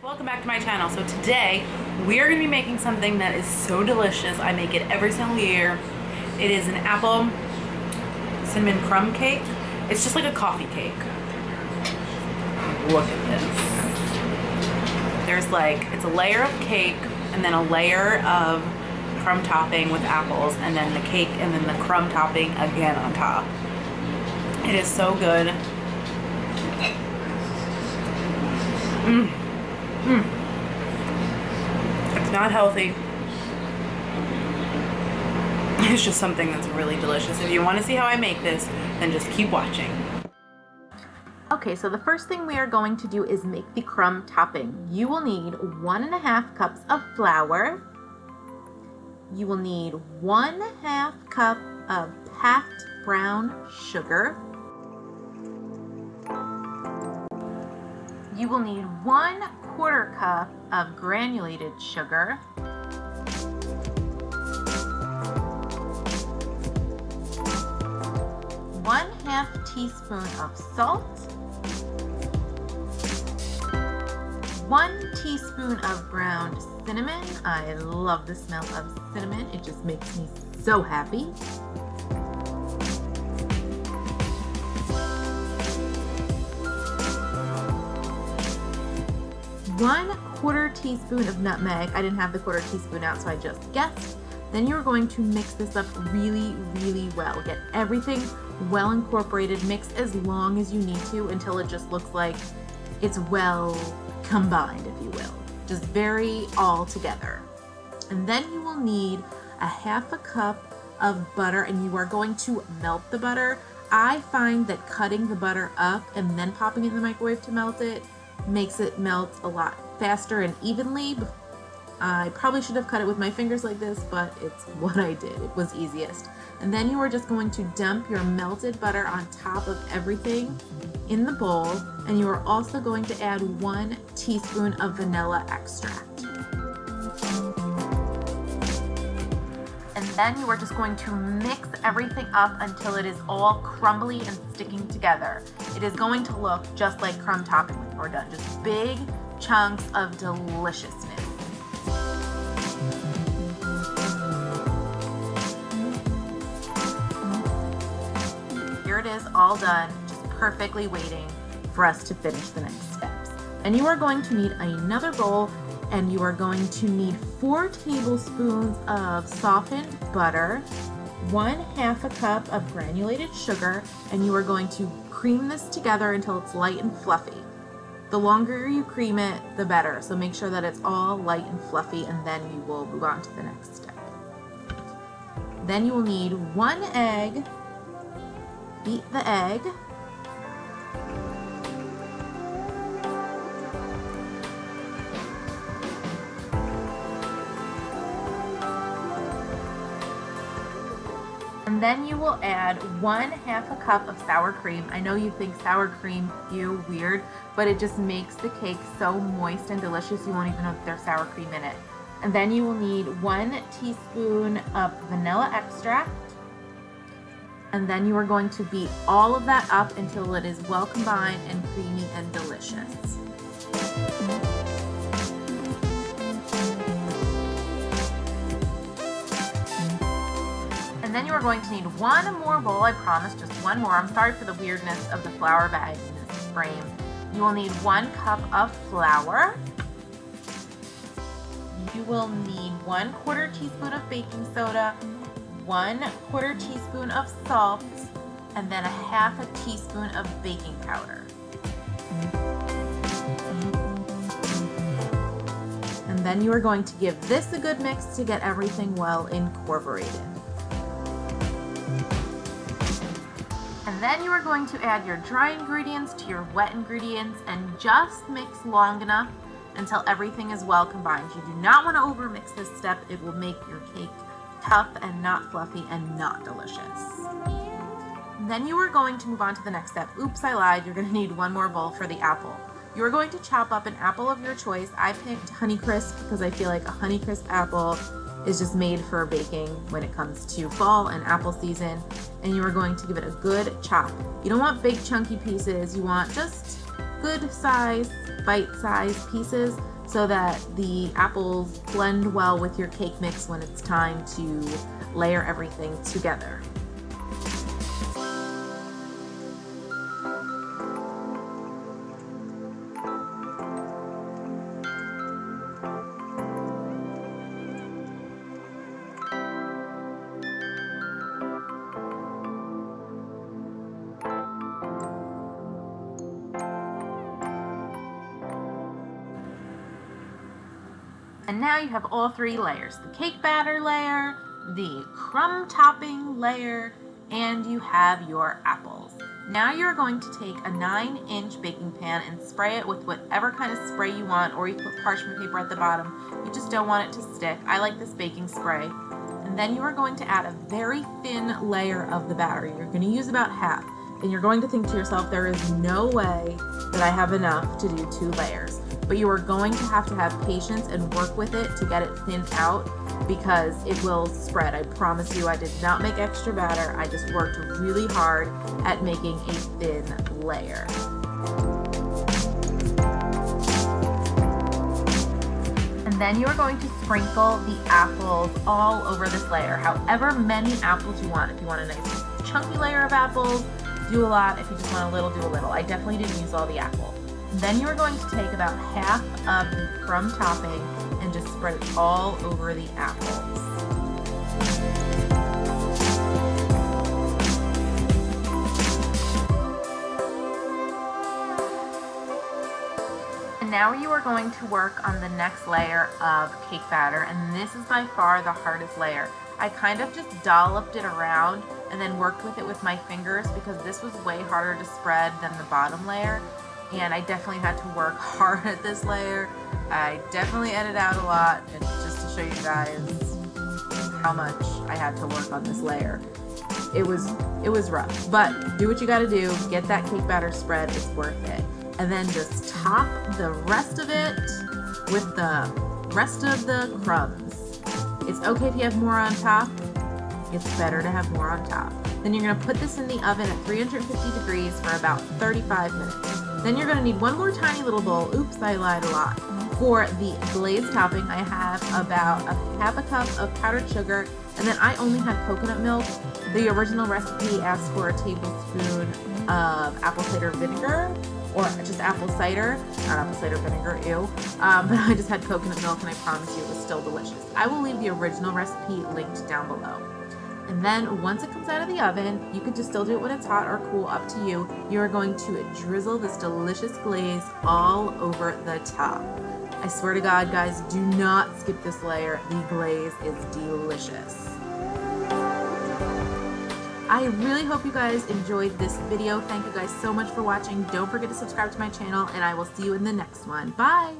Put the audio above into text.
Welcome back to my channel. So today we are going to be making something that is so delicious. I make it every single year. It is an apple cinnamon crumb cake. It's just like a coffee cake. Look at this. There's like, it's a layer of cake and then a layer of crumb topping with apples and then the cake and then the crumb topping again on top. It is so good. It's not healthy. It's just something that's really delicious. If you want to see how I make this, then just keep watching. Okay, so the first thing we are going to do is make the crumb topping. You will need 1.5 cups of flour. You will need 1/2 cup of packed brown sugar. You will need 1/4 cup of granulated sugar. One-half teaspoon of salt. 1 teaspoon of ground cinnamon. I love the smell of cinnamon. It just makes me so happy. 1/4 teaspoon of nutmeg. I didn't have the 1/4 teaspoon out, so I just guessed. Then you're going to mix this up really, really well. Get everything well incorporated. Mix as long as you need to until it just looks like it's well combined, if you will. Just very all together. And then you will need 1/2 cup of butter, and you are going to melt the butter. I find that cutting the butter up and then popping it in the microwave to melt it makes it melt a lot faster and evenly. I probably should have cut it with my fingers like this, but it's what I did. It was easiest. And then you are just going to dump your melted butter on top of everything in the bowl, and you are also going to add 1 teaspoon of vanilla extract. And then you are just going to mix everything up until it is all crumbly and sticking together. It is going to look just like crumb topping when you're done. Just big chunks of deliciousness. Here it is, all done, just perfectly waiting for us to finish the next steps. And you are going to need another bowl, and you are going to need 4 tablespoons of softened butter, 1/2 cup of granulated sugar, and you are going to cream this together until it's light and fluffy. The longer you cream it, the better. So make sure that it's all light and fluffy, and then you will move on to the next step. Then you will need 1 egg. Beat the egg. And then you will add 1/2 cup of sour cream. I know you think sour cream, ew, weird, but it just makes the cake so moist and delicious you won't even know that there's sour cream in it. And then you will need 1 teaspoon of vanilla extract. And then you are going to beat all of that up until it is well combined and creamy and delicious. And then you are going to need 1 more bowl, I promise, just 1 more. I'm sorry for the weirdness of the flour bag in this frame. You will need 1 cup of flour. You will need 1/4 teaspoon of baking soda, 1/4 teaspoon of salt, and then 1/2 teaspoon of baking powder. And then you are going to give this a good mix to get everything well incorporated. And then you are going to add your dry ingredients to your wet ingredients and just mix long enough until everything is well combined. You do not want to overmix this step. It will make your cake tough and not fluffy and not delicious. And then you are going to move on to the next step. Oops, I lied. You're going to need 1 more bowl for the apple. You are going to chop up an apple of your choice. I picked Honeycrisp because I feel like a Honeycrisp apple is just made for baking when it comes to fall and apple season. And you are going to give it a good chop. You don't want big chunky pieces. You want just good size, bite-sized pieces so that the apples blend well with your cake mix when it's time to layer everything together. And now you have all three layers, the cake batter layer, the crumb topping layer, and you have your apples. Now you're going to take a 9-inch baking pan and spray it with whatever kind of spray you want, or you can put parchment paper at the bottom. You just don't want it to stick. I like this baking spray. And then you are going to add a very thin layer of the batter. You're going to use about half. And you're going to think to yourself, there is no way that I have enough to do 2 layers. But you are going to have patience and work with it to get it thinned out, because it will spread. I promise you, I did not make extra batter. I just worked really hard at making a thin layer. And then you are going to sprinkle the apples all over this layer, however many apples you want. If you want a nice chunky layer of apples, do a lot. If you just want a little, do a little. I definitely didn't use all the apple. Then you are going to take about half of the crumb topping and just spread it all over the apples. And now you are going to work on the next layer of cake batter, and this is by far the hardest layer. I kind of just dolloped it around and then worked with it with my fingers, because this was way harder to spread than the bottom layer. And I definitely had to work hard at this layer. I definitely edited out a lot, and just to show you guys how much I had to work on this layer. It was rough, but do what you gotta do. Get that cake batter spread, it's worth it. And then just top the rest of it with the rest of the crumbs. It's okay if you have more on top. It's better to have more on top. Then you're gonna put this in the oven at 350 degrees for about 35 minutes. Then you're gonna need one more tiny little bowl. Oops, I lied a lot. For the glaze topping, I have about half a cup of powdered sugar, and then I only had coconut milk. The original recipe asked for a tablespoon of apple cider vinegar, or just apple cider, not apple cider vinegar, ew. But I just had coconut milk, and I promise you it was still delicious. I will leave the original recipe linked down below. And then once it comes out of the oven, you can just still do it when it's hot or cool, up to you. You are going to drizzle this delicious glaze all over the top. I swear to God, guys, do not skip this layer. The glaze is delicious. I really hope you guys enjoyed this video. Thank you guys so much for watching. Don't forget to subscribe to my channel, and I will see you in the next one. Bye!